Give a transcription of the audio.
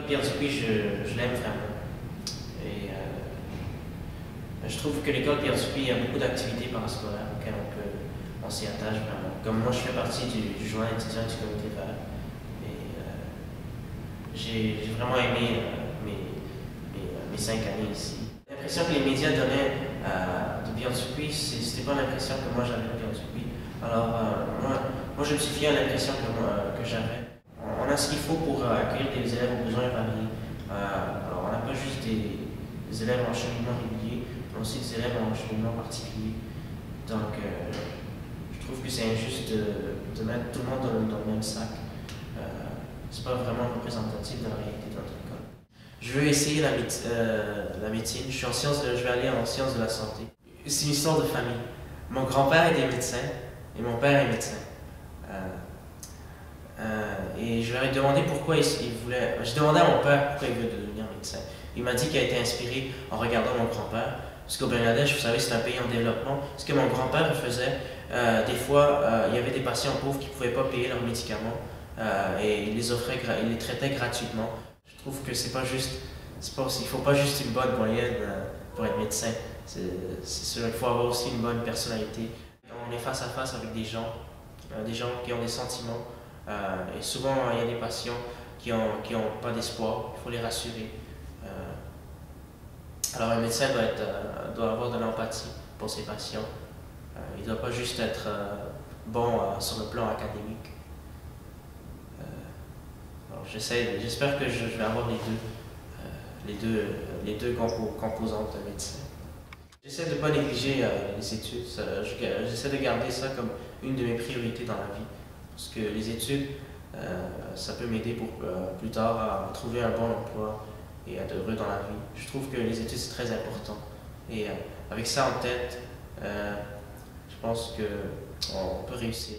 L'école Pierre Dupuis, je l'aime vraiment. Et je trouve que l'école Pierre Dupuis a beaucoup d'activités parascolaires auxquelles on s'y attache vraiment. Comme moi, je fais partie du joint étudiant du comité vert. Et j'ai vraiment aimé mes 5 années ici. L'impression que les médias donnaient de Pierre Dupuis, c'était pas l'impression que moi j'avais de Pierre Dupuis. Alors, moi, je me suis fié à l'impression que j'avais. On a ce qu'il faut pour accueillir des élèves aux besoins variés. Alors, on n'a pas juste des élèves en cheminement régulier, mais aussi des élèves en cheminement particulier. Donc, je trouve que c'est injuste de mettre tout le monde dans le même sac. C'est pas vraiment représentatif de la réalité de notre école. Je veux essayer la médecine. Je vais aller en sciences de la santé. C'est une histoire de famille. Mon grand-père était médecin et mon père est médecin. Et je leur ai demandé pourquoi il voulait. J'ai demandé à mon père pourquoi il veut devenir médecin. Il m'a dit qu'il a été inspiré en regardant mon grand-père. Parce qu'au Bangladesh, vous savez, c'est un pays en développement. Ce que mon grand-père faisait, des fois, il y avait des patients pauvres qui ne pouvaient pas payer leurs médicaments et il les traitait gratuitement. Je trouve que c'est pas juste. Il ne faut pas juste une bonne moyenne pour être médecin. C'est sûr, il faut avoir aussi une bonne personnalité. On est face à face avec des gens qui ont des sentiments. Et souvent, il y a des patients qui ont pas d'espoir. Il faut les rassurer. Alors, un médecin doit avoir de l'empathie pour ses patients. Il ne doit pas juste être bon sur le plan académique. J'espère que je vais avoir les deux composantes d'un médecin. J'essaie de ne pas négliger les études. J'essaie de garder ça comme une de mes priorités dans la vie. Parce que les études, ça peut m'aider pour plus tard à trouver un bon emploi et à être heureux dans la vie. Je trouve que les études, c'est très important. Et avec ça en tête, je pense qu'on peut réussir.